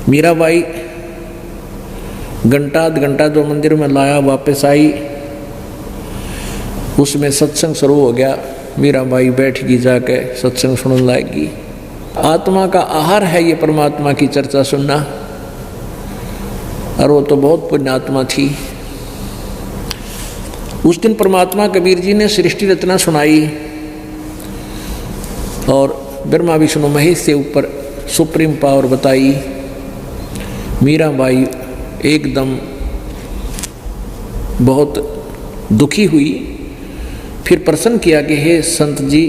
मीराबाई घंटा आध घंटा जो मंदिर में लाया, वापस आई, उसमें सत्संग शुरू हो गया। मीराबाई बैठ गई, जाके सत्संग सुनने लगी। आत्मा का आहार है ये परमात्मा की चर्चा सुनना, और वो तो बहुत पुण्यात्मा थी। उस दिन परमात्मा कबीर जी ने सृष्टि रचना सुनाई और ब्रह्मा विष्णु महेश से ऊपर सुप्रीम पावर बताई। मीराबाई एकदम बहुत दुखी हुई, फिर प्रश्न किया कि हे संत जी,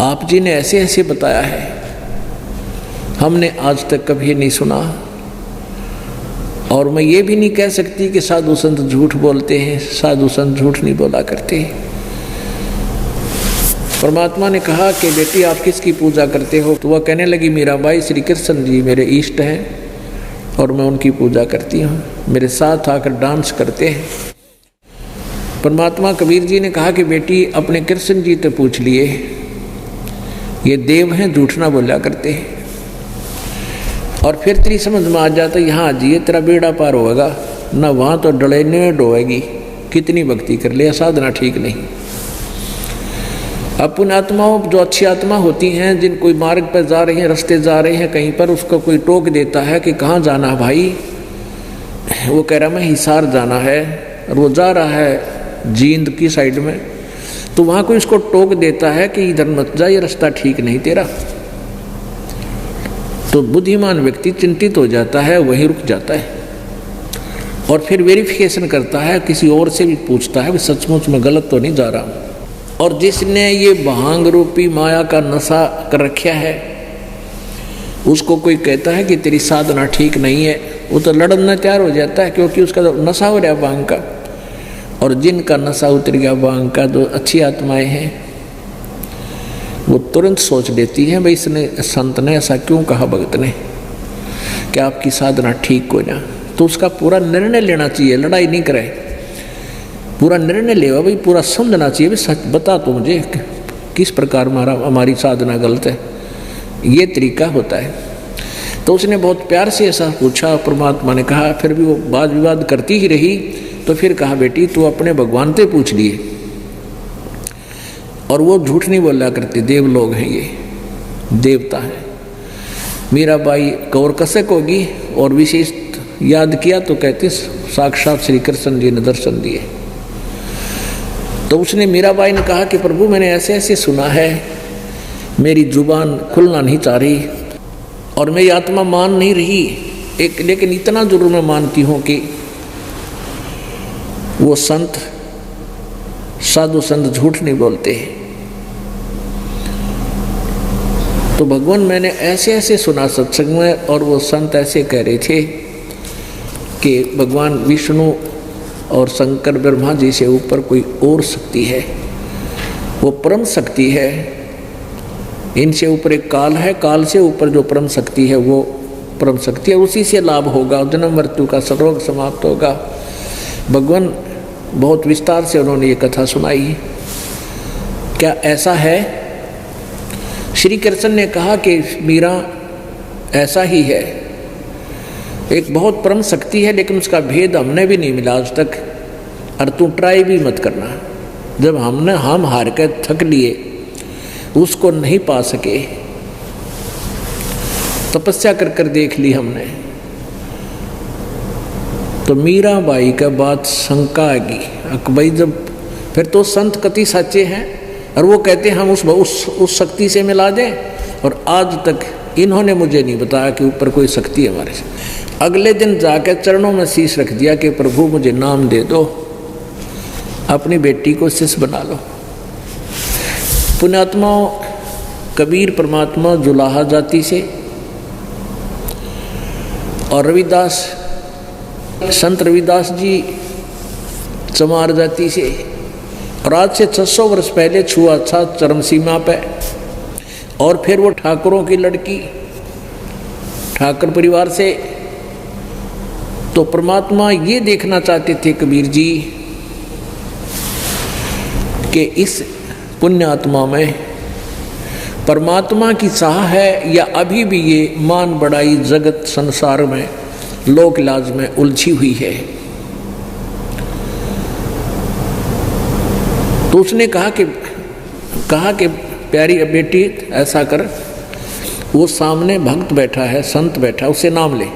आप जी ने ऐसे ऐसे बताया है, हमने आज तक कभी नहीं सुना, और मैं ये भी नहीं कह सकती कि साधु संत झूठ बोलते हैं, साधु संत झूठ नहीं बोला करते। परमात्मा ने कहा कि बेटी आप किसकी पूजा करते हो? तो वह कहने लगी, मीराबाई श्री कृष्ण जी मेरे इष्ट हैं और मैं उनकी पूजा करती हूँ, मेरे साथ आकर डांस करते हैं। परमात्मा कबीर जी ने कहा कि बेटी अपने कृष्ण जी तो पूछ लिए, ये देव हैं, झूठ ना बोला करते हैं। और फिर तेरी समझ में आ जाता, यहाँ आ जाइए तेरा बेड़ा पार होगा ना, वहाँ तो डले ने डोएगी, कितनी भक्ति कर लिया, साधना ठीक नहीं। अब पुण्यात्माओं जो अच्छी आत्मा होती हैं, जिन कोई मार्ग पर जा रहे हैं, रास्ते जा रहे हैं, कहीं पर उसको कोई टोक देता है कि कहाँ जाना है भाई, वो कह रहा मैं हिसार जाना है, और वो जा रहा है जींद की साइड में, तो वहाँ कोई उसको टोक देता है कि इधर मत जा, ये रास्ता ठीक नहीं तेरा, तो बुद्धिमान व्यक्ति चिंतित हो जाता है, वहीं रुक जाता है और फिर वेरिफिकेशन करता है, किसी और से भी पूछता है कि सचमुच में गलत तो नहीं जा रहा हूँ। और जिसने ये भांग रूपी माया का नशा कर रखा है, उसको कोई कहता है कि तेरी साधना ठीक नहीं है, वो तो लड़ना तैयार हो जाता है, क्योंकि उसका तो नशा हो रहा है भांग का। और जिनका नशा उतर गया भांग का, जो अच्छी आत्माएं हैं, वो तुरंत सोच लेती हैं भाई इसने, संत ने ऐसा क्यों कहा, भगत ने, कि आपकी साधना ठीक हो जाए। तो उसका पूरा निर्णय लेना चाहिए, लड़ाई नहीं करे, पूरा निर्णय लेगा भाई, पूरा समझना चाहिए भाई, सच बता तो मुझे किस प्रकार हमारी साधना गलत है, ये तरीका होता है। तो उसने बहुत प्यार से ऐसा पूछा, परमात्मा ने कहा, फिर भी वो वाद विवाद करती ही रही। तो फिर कहा बेटी तू अपने भगवान से पूछ लिए, और वो झूठ नहीं बोला करते, देव लोग हैं, ये देवता है। मीराबाई कौर कसक होगी, और विशेष याद किया तो कहते साक्षात श्री कृष्ण जी ने दर्शन दिए। तो उसने मीराबाई ने कहा कि प्रभु मैंने ऐसे ऐसे सुना है, मेरी जुबान खुलना नहीं चाह रही और मेरी आत्मा मान नहीं रही, लेकिन इतना जरूर मैं मानती हूँ कि वो संत, साधु संत झूठ नहीं बोलते। तो भगवान मैंने ऐसे ऐसे सुना सत्संग में, और वो संत ऐसे कह रहे थे कि भगवान विष्णु और शंकर ब्रह्मा जी से ऊपर कोई और शक्ति है, वो परम शक्ति है, इनसे ऊपर एक काल है, काल से ऊपर जो परम शक्ति है वो परम शक्ति है, उसी से लाभ होगा, जन्म मृत्यु का रोग समाप्त होगा। भगवान बहुत विस्तार से उन्होंने ये कथा सुनाई। क्या ऐसा है? श्री कृष्ण ने कहा कि मीरा ऐसा ही है, एक बहुत परम शक्ति है, लेकिन उसका भेद हमने भी नहीं मिला आज तक, और तू ट्राई भी मत करना। जब हम हार कर थक लिए, उसको नहीं पा सके, तपस्या कर कर देख ली हमने, तो मीराबाई का बात शंका आएगी भाई, जब फिर तो संत कति सच्चे हैं और वो कहते हैं हम उस शक्ति से मिला दें, और आज तक इन्होंने मुझे नहीं बताया कि ऊपर कोई शक्ति है हमारे से। अगले दिन जाकर चरणों में शीश रख दिया कि प्रभु मुझे नाम दे दो, अपनी बेटी को शिष्य बना लो। पुण्यात्माओं, कबीर परमात्मा जुलाहा जाति से, और रविदास संत रविदास जी चमार जाति से, और आज से 600 वर्ष पहले छुआ था चरम सीमा पे। और फिर वो ठाकुरों की लड़की, ठाकुर परिवार से। तो परमात्मा ये देखना चाहते थे कबीर जी कि इस पुण्य आत्मा में परमात्मा की चाह है या अभी भी ये मान बढ़ाई जगत संसार में लोक लाज में उलझी हुई है। तो उसने कहा कि प्यारी बेटी ऐसा कर, वो सामने भक्त बैठा है, संत बैठा है, उससे नाम ले,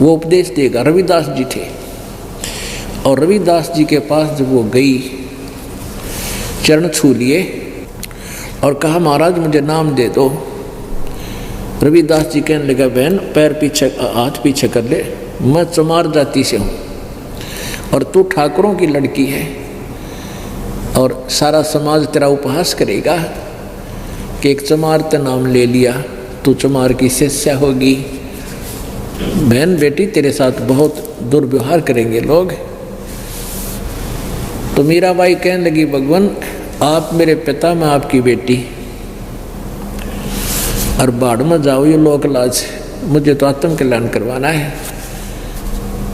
वो उपदेश देगा। रविदास जी थे और रविदास जी के पास जब वो गई, चरण छू लिए और कहा महाराज मुझे नाम दे दो। रविदास जी कहने लगा बहन पैर पीछे, हाथ पीछे कर ले, मैं चमार जाति से हूँ और तू ठाकुरों की लड़की है और सारा समाज तेरा उपहास करेगा कि एक चमार ते नाम ले लिया, तू चमार की शिष्या होगी। बहन बेटी तेरे साथ बहुत दुर्व्यवहार करेंगे लोग। तो मीराबाई कहने लगी भगवान आप मेरे पिता, मैं आपकी बेटी, और बाढ़ में जाओ ये लोक लाज, मुझे तो आत्म कल्याण करवाना है,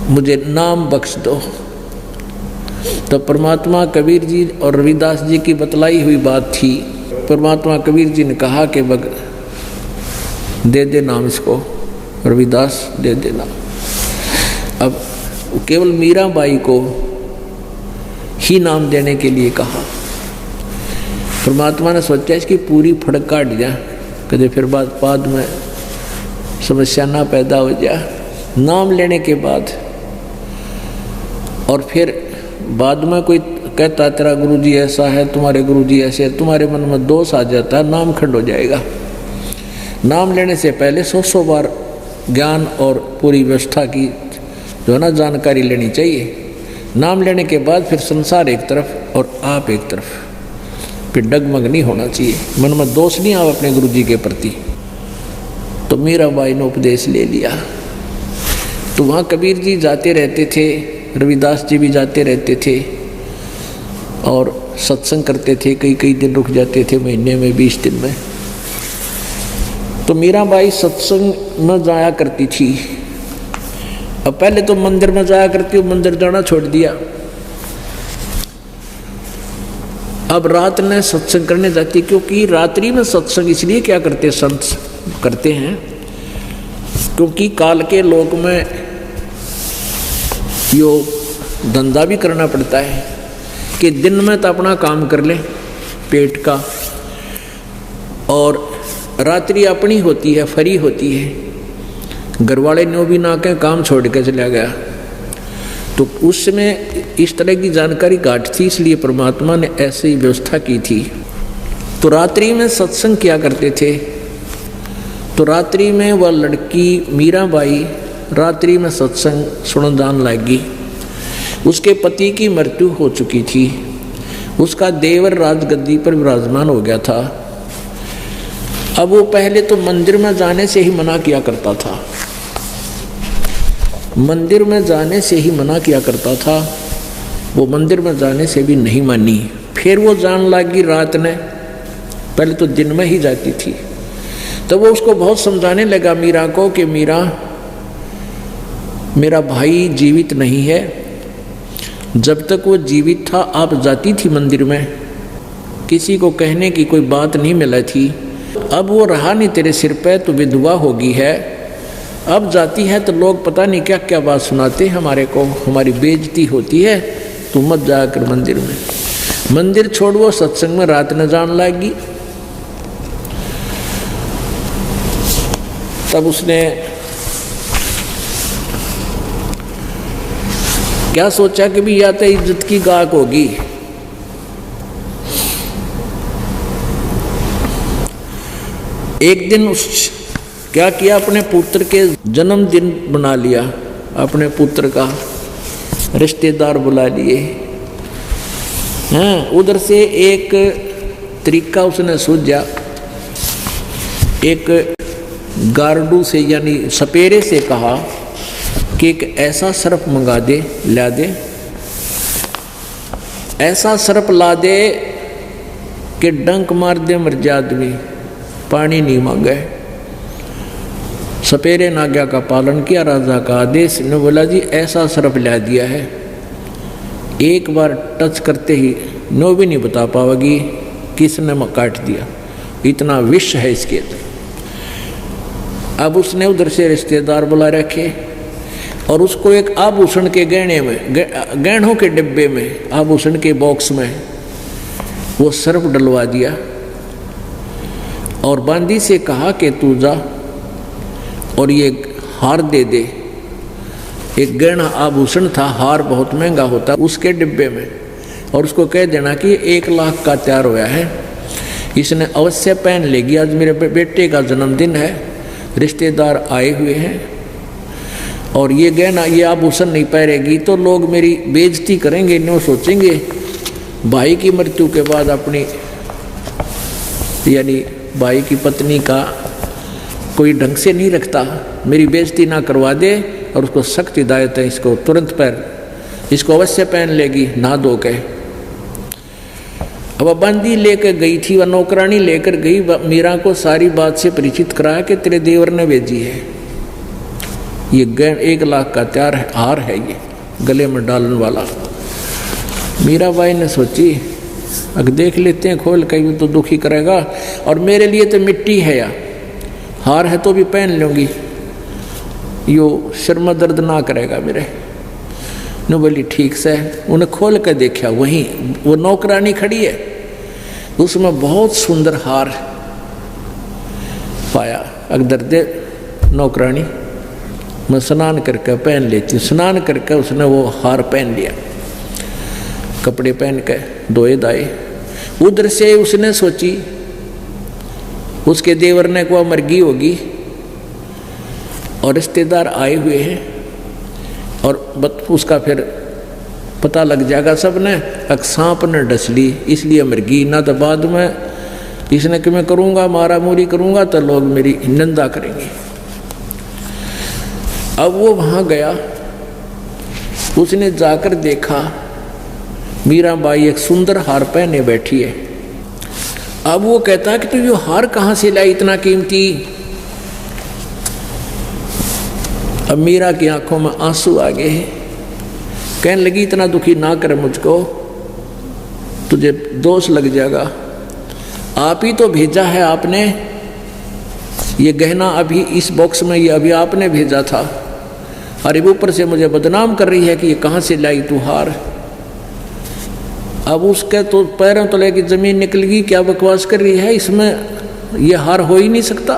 मुझे नाम बख्श दो। तो परमात्मा कबीर जी और रविदास जी की बतलाई हुई बात थी। परमात्मा कबीर जी ने कहा कि दे दे नाम इसको, रविदास दे देना। अब केवल मीराबाई को ही नाम देने के लिए कहा। परमात्मा ने सोचा इसकी पूरी फड़क काट दिया, कदे फिर बाद में समस्या ना पैदा हो जाए। नाम लेने के बाद और फिर बाद में कोई कहता तेरा गुरुजी ऐसा है, तुम्हारे गुरुजी ऐसे है, तुम्हारे मन में दोष आ जाता है, नाम खंड हो जाएगा। नाम लेने से पहले 100 बार ज्ञान और पूरी व्यवस्था की जो है ना जानकारी लेनी चाहिए। नाम लेने के बाद फिर संसार एक तरफ और आप एक तरफ, फिर डगमग नहीं होना चाहिए, मन में दोष नहीं आवे अपने गुरुजी के प्रति। तो मीराबाई ने उपदेश ले लिया। तो वहाँ कबीर जी जाते रहते थे, रविदास जी भी जाते रहते थे और सत्संग करते थे। कई दिन रुक जाते थे, महीने में 20 दिन में। तो मीराबाई सत्संग में जाया करती थी। अब पहले तो मंदिर में जाया करती हूँ, मंदिर जाना छोड़ दिया। अब रात में सत्संग करने जाती, क्योंकि रात्रि में सत्संग इसलिए क्या करते संत करते हैं, क्योंकि काल के लोक में यो धंधा भी करना पड़ता है कि दिन में तो अपना काम कर ले पेट का, और रात्रि अपनी होती है, फ्री होती है। घर वाले ने भी ना कहें काम छोड़ के चला गया। तो उसमें इस तरह की जानकारी घाट थी, इसलिए परमात्मा ने ऐसी व्यवस्था की थी। तो रात्रि में सत्संग किया करते थे। तो रात्रि में वह लड़की मीराबाई रात्रि में सत्संग सुन जान लगी। उसके पति की मृत्यु हो चुकी थी, उसका देवर राजगद्दी पर विराजमान हो गया था। अब वो पहले तो मंदिर में जाने से ही मना किया करता था, मंदिर में जाने से ही मना किया करता था। वो मंदिर में जाने से भी नहीं मानी। फिर वो जान लगी रात में, पहले तो दिन में ही जाती थी। तो वो उसको बहुत समझाने लगा मीरा को कि मीरा, मेरा भाई जीवित नहीं है, जब तक वो जीवित था आप जाती थी मंदिर में, किसी को कहने की कोई बात नहीं मिला थी। अब वो रहा नहीं तेरे सिर पे, तो विधवा होगी है, अब जाती है तो लोग पता नहीं क्या क्या बात सुनाते हमारे को, हमारी बेइज्जती होती है, तू मत जाकर मंदिर में। मंदिर छोड़ वो सत्संग में रात न जान लगी। तब उसने क्या सोचा कि भी या तो इज्जत की गाक होगी। एक दिन उस क्या किया, अपने पुत्र के जन्मदिन बना लिया, अपने पुत्र का रिश्तेदार बुला लिए हैं। उधर से एक तरीका उसने सूझा, एक गार्डू से यानी सपेरे से कहा कि एक ऐसा सर्प मंगा दे, ला दे, ऐसा सर्प ला दे कि डंक मार दे मर जाए आदमी, पानी नहीं मांगे। सपेरे ने आज्ञा का पालन किया, राजा का आदेश ने बोला जी ऐसा सर्प ला दिया है, एक बार टच करते ही नो भी नहीं बता पाओगी किसने काट दिया। इतना विष है इसके अंदर। अब उसने उधर से रिश्तेदार बुला रखे और उसको एक आभूषण के गहने में, गहनों के डिब्बे में, आभूषण के बॉक्स में वो सर्प डलवा दिया और बांदी से कहा कि तू जा और ये हार दे दे। एक गहना आभूषण था, हार बहुत महंगा होता, उसके डिब्बे में, और उसको कह देना कि 1 लाख का तैयार होया है, इसने अवश्य पहन लेगी। आज मेरे बेटे का जन्मदिन है, रिश्तेदार आए हुए हैं और ये गहना, ये आभूषण नहीं पहनेगी तो लोग मेरी बेइज्जती करेंगे। इन्हें सोचेंगे भाई की मृत्यु के बाद अपनी, यानी भाई की पत्नी का कोई ढंग से नहीं रखता, मेरी बेइज्जती ना करवा दे। और उसको सख्त हिदायत है, इसको तुरंत इसको अवश्य पहन लेगी ना धो के। अब बांदी लेकर गई थी, वह नौकरानी लेकर गई, मीरा को सारी बात से परिचित कराया कि तेरे देवर ने भेजी है, ये 1 लाख का तैयार है, हार है, ये गले में डालने वाला। मीराबाई ने सोची अगर देख लेते हैं खोल के, तो दुखी करेगा, और मेरे लिए तो मिट्टी है या हार है तो भी पहन लूँगी, यो सिर में दर्द ना करेगा मेरे। न बोली ठीक से। उन्हें खोल कर देखा, वहीं वो नौकरानी खड़ी है, उसमें बहुत सुंदर हार पाया। अगर दे नौकरानी, मैं स्नान करके पहन लेती हूँ। स्नान करके उसने वो हार पहन लिया, कपड़े पहन के धोए दाए। उधर से उसने सोची उसके देवर ने को मरगी होगी और रिश्तेदार आए हुए हैं और उसका फिर पता लग जाएगा सबने, सांप ने डस ली इसलिए मरगी, ना तो बाद में इसने कि मैं करूँगा मारा मूरी करूँगा तो लोग मेरी निंदा करेंगे। अब वो वहाँ गया, उसने जाकर देखा मीराबाई एक सुंदर हार पहने बैठी है। अब वो कहता है कि तू ये हार कहाँ से लाई इतना कीमती। अब मीरा की आंखों में आंसू आ गए हैं, कहने लगी इतना दुखी ना कर मुझको, तुझे दोष लग जाएगा, आप ही तो भेजा है आपने ये गहना, अभी इस बॉक्स में ये अभी आपने भेजा था, अरे ऊपर से मुझे बदनाम कर रही है कि ये कहाँ से लाई तू हार। अब उसके तो पैरों तले की जमीन निकल गई, क्या बकवास कर रही है, इसमें ये हार हो ही नहीं सकता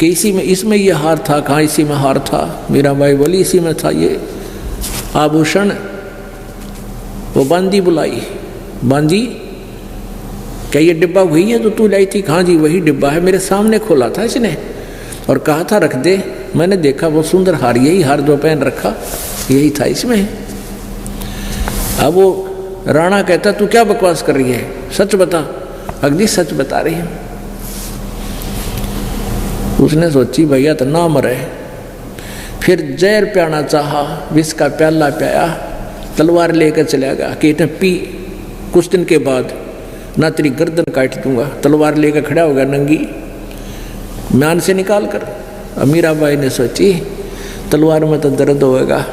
कि इसी में, इसमें ये हार था, कहाँ इसी में हार था। मीराबाई बोली इसी में था ये आभूषण। वो बांदी बुलाई, बांदी क्या ये डिब्बा वही है जो तू लाई थी? कहाँ जी वही डिब्बा है, मेरे सामने खोला था इसने और कहा था रख दे, मैंने देखा वो सुंदर हार, यही हार जो पहन रखा यही था इसमें। अब वो राणा कहता तू क्या बकवास कर रही है, सच बता। अगली सच बता रही है। उसने सोची भैया तो ना मरे, फिर जहर पियाना चाहा, विष का प्याला पिया, तलवार लेकर चला गया कि इतने पी, कुछ दिन के बाद ना तेरी गर्दन काट दूंगा। तलवार लेकर खड़ा हो गया नंगी, म्यान से निकाल कर। मीराबाई ने सोची तलवार में तो दर्द होएगा,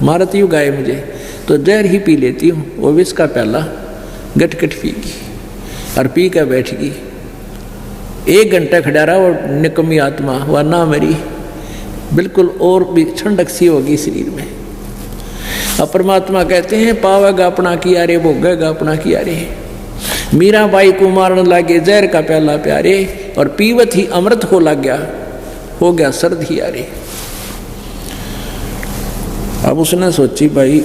मारत यूँ गाय मुझे, तो जहर ही पी लेती हूँ। वो विष का प्याला गटगट पीगी और पी कर बैठ गई। 1 घंटा खड़ा रहा और निकम्मी आत्मा वह ना मरी, बिल्कुल और भी ठंडक सी होगी शरीर में। अब परमात्मा कहते हैं पावेगा अपना किया रे, भोगेगा अपना किया रे। मीराबाई को मारने लगे जहर का प्याला प्यारे, और पीवत ही अमृत हो लग गया, हो गया सर्द ही यारे। अब उसने सोची भाई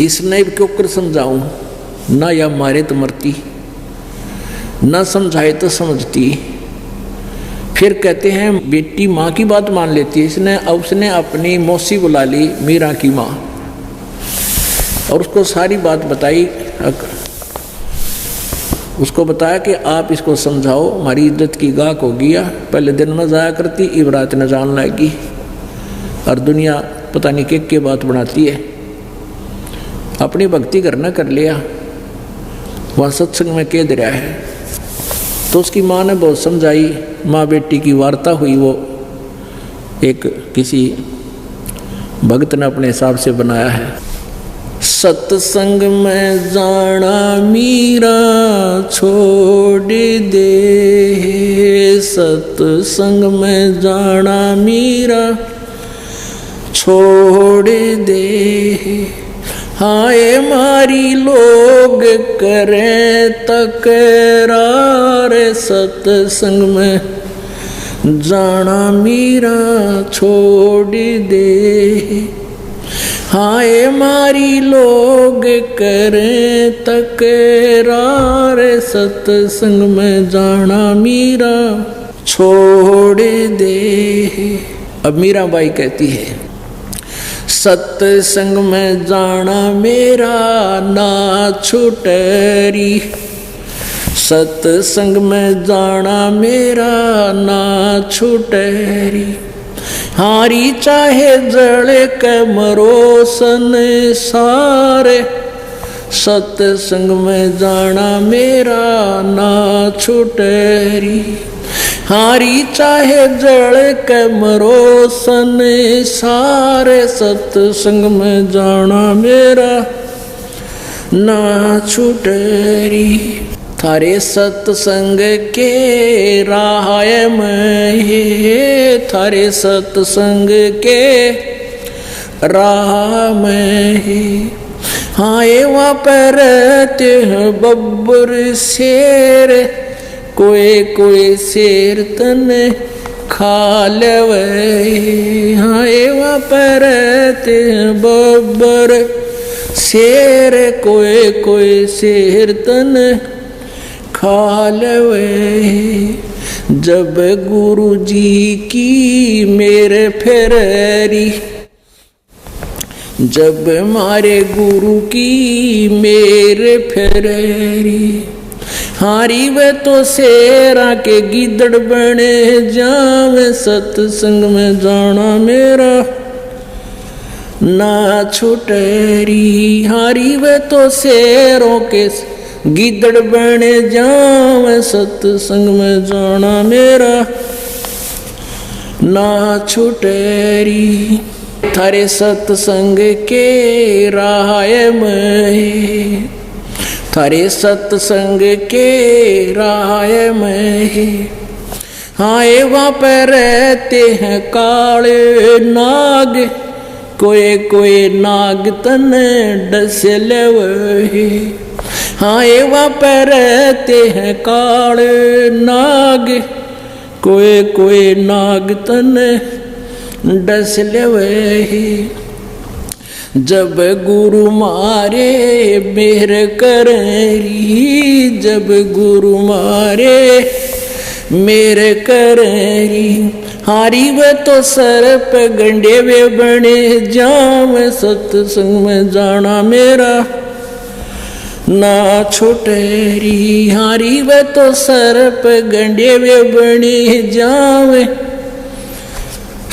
इसने क्यों कर समझाऊं, ना या मारे तो मरती, ना समझाए तो समझती। फिर कहते हैं बेटी माँ की बात मान लेती है। इसने उसने अपनी मौसी बुला ली, मीरा की माँ, और उसको सारी बात बताई। उसको बताया कि आप इसको समझाओ, हमारी इज्जत की गाक हो गया, पहले दिन में जाया करती, इब रात न जान लाएगी, और दुनिया पता नहीं के बात बनाती है। अपनी भक्ति करना कर लिया, वहाँ सत्संग में कह दे रहा है। तो उसकी माँ ने बहुत समझाई, माँ बेटी की वार्ता हुई। वो एक किसी भक्त ने अपने हिसाब से बनाया है। सत्संग में जाना मीरा छोड़ दे, सत्संग में जाना मीरा छोड़ दे। हाय मारी लोग करें तकरार, सत्संग में जाना मीरा छोड़ दे। हाय मारी लोग करें तकरार, सत्संग में जाना मीरा छोड़ दे। अब मीराबाई कहती है, सत्संग में जाना मेरा ना छुटरी, सत्संग में जाना मेरा ना छुटरी। हारी चाहे जड़े के मरो संसारे, सत्संग में जाना मेरा ना छुटरी। हारी चाहे जड़ के मरो संसारे, सत्संग में जाना मेरा ना छुटरी। थारे सत्संग के राह में, थारे सत्संग के राह में। हाय वहाँ पर रहते हैं बब्बर शेर, कोई कोई शेर तने खा लेवे। हाय वहाँ पर रहते हैं बब्बर शेर, कोई कोई शेर तने खा लेवे। जब गुरु जी की मेरे फेरी, जब मारे गुरु की मेरे फेरी। हारी वे तो शेरा के गिदड़ बने जावे, सत्संग में जाना मेरा ना छुटरी। हारी वे तो शेरों के गिदड़ बने जावे, सत्संग में जाना मेरा ना छुटरी। थारे सत्संग के राह में, थारे सत्संग के राह में। हाय वहाँ पर रहते हैं काले नाग, कोई कोई नाग तन डस लेवे। हाय वहाँ पर रहते हैं काले नाग, कोई कोई नाग तन डस लेवे। जब गुरु मारे मेहर करी, जब गुरु मारे मेरे करी। हारी वे तो सर पे गंडे वे बने जाम, सत्संग में जाना मेरा ना छुटरी। हारी वे तो सर पे गंडे वे बने जावे,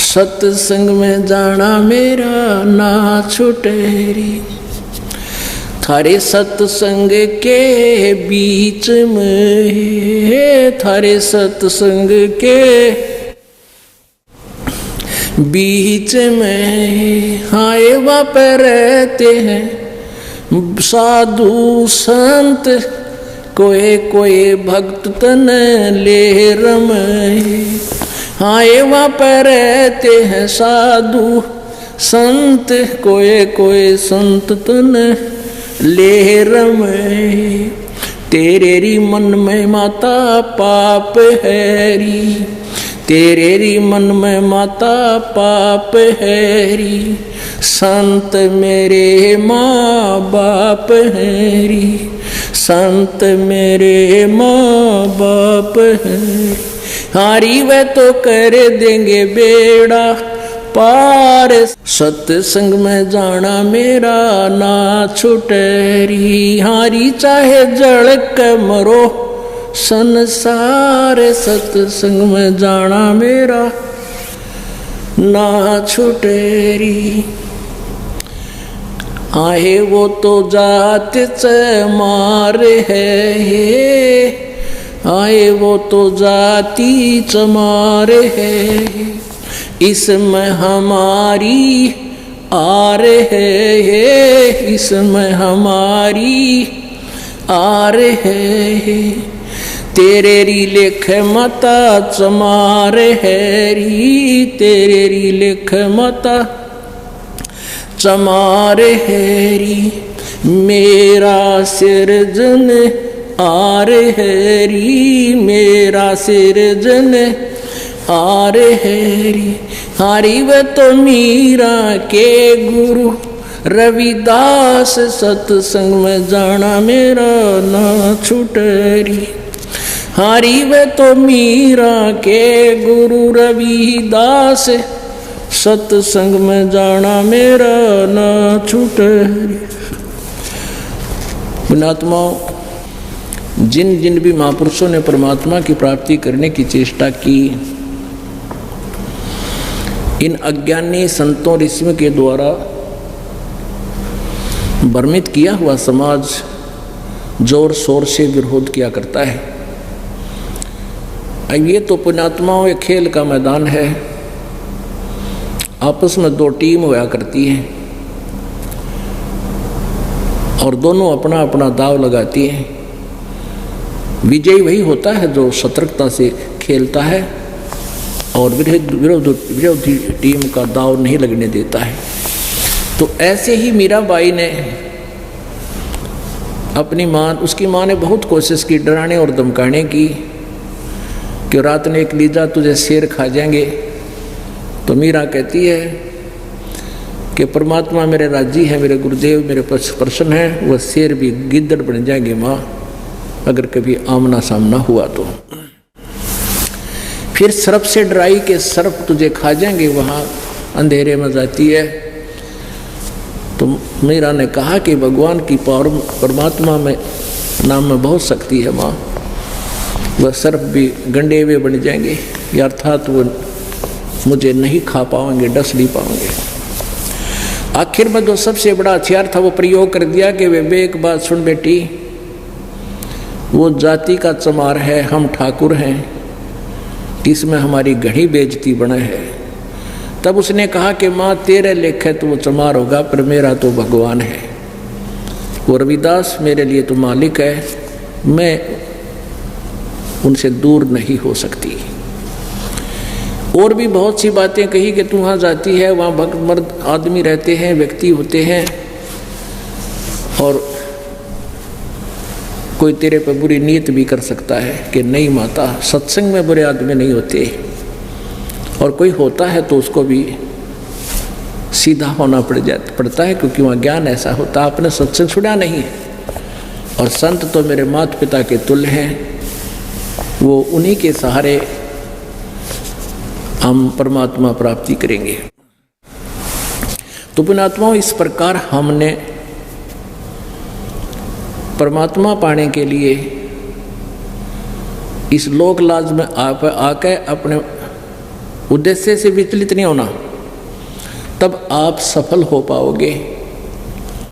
सत्संग में जाना मेरा ना छुटरी। थारे सत्संग के बीच में, थारे सत्संग के बीच में। हाय वहाँ पर रहते हैं साधु संत, कोई कोई भक्त तन ले रमे। हाय वहाँ पर रहते हैं साधु संत, कोई कोई संत तन ले रमे। तेरे री मन में माता पाप हैरी, तेरे री मन में माता पाप हैरी। संत मेरे माँ बाप हैरी, संत मेरे माँ बाप हैरी। हारी वे तो कर देंगे बेड़ा पार, सत्संग में जाना मेरा ना छुटरी। हारी चाहे जड़ के मरो संसार, सत्संग में जाना मेरा ना छुटरी। आए वो तो जात चमार है, आए वो तो जाति चमार है। इसमें हमारी आर है, इसमें हमारी आर है। तेरे री लेख माता चमारे हैरी, तेरे री लेख माता चमारे हैरी, मेरा सिरजन आरे हैरी, मेरा सिरजन आरे हैरी। हारी वे तो मीरा के गुरु रविदास, सत्संग में जाना मेरा ना छूटरी। हारी वे तो मीरा के गुरु रविदास, सत्संग में जाना मेरा ना छूटरी। पुण्यात्माओं, जिन जिन भी महापुरुषों ने परमात्मा की प्राप्ति करने की चेष्टा की, इन अज्ञानी संतों ऋषियों के द्वारा भ्रमित किया हुआ समाज जोर शोर से विरोध किया करता है। अब ये तो पुण्यात्माओं एक खेल का मैदान है, आपस में दो टीम हुआ करती है और दोनों अपना अपना दाव लगाती हैं। विजयी वही होता है जो सतर्कता से खेलता है और विरोधी टीम का दाव नहीं लगने देता है। तो ऐसे ही मीराबाई ने अपनी माँ, उसकी माँ ने बहुत कोशिश की डराने और धमकाने की कि रात ने एक लीजा तुझे शेर खा जाएंगे। तो मीरा कहती है कि परमात्मा मेरे राजी है, मेरे गुरुदेव मेरे प्रसन्न है, वह शेर भी गिद्दड़ बन जाएंगे माँ अगर कभी आमना सामना हुआ तो। फिर सर्प से डराई के सर्प तुझे खा जाएंगे, वहाँ अंधेरे में जाती है। तो मीरा ने कहा कि भगवान की परमात्मा में नाम में बहुत शक्ति है माँ, वह सर्प भी गंडे हुए बन जाएंगे, अर्थात वो मुझे नहीं खा पाएंगे, डस नहीं पाएंगे। आखिर में जो सबसे बड़ा हथियार था वो प्रयोग कर दिया कि वे एक बात सुन बेटी, वो जाति का चमार है, हम ठाकुर हैं, इसमें हमारी घड़ी बेइज्जती बने है। तब उसने कहा कि माँ तेरे लेख है तो वो चमार होगा, पर मेरा तो भगवान है, वो रविदास मेरे लिए तो मालिक है, मैं उनसे दूर नहीं हो सकती। और भी बहुत सी बातें कही कि तू वहाँ जाती है, वहाँ भक्त मर्द आदमी रहते हैं, व्यक्ति होते हैं, और कोई तेरे पर बुरी नीयत भी कर सकता है कि नहीं माता, सत्संग में बुरे आदमी नहीं होते, और कोई होता है तो उसको भी सीधा होना पड़ता है, क्योंकि वहाँ ज्ञान ऐसा होता। आपने सत्संग सुना नहीं है, और संत तो मेरे माता पिता के तुल्य हैं, वो उन्हीं के सहारे हम परमात्मा प्राप्ति करेंगे। तो पुण्यात्माओं, इस प्रकार हमने परमात्मा पाने के लिए इस लोक लाज में आके अपने उद्देश्य से विचलित नहीं होना, तब आप सफल हो पाओगे।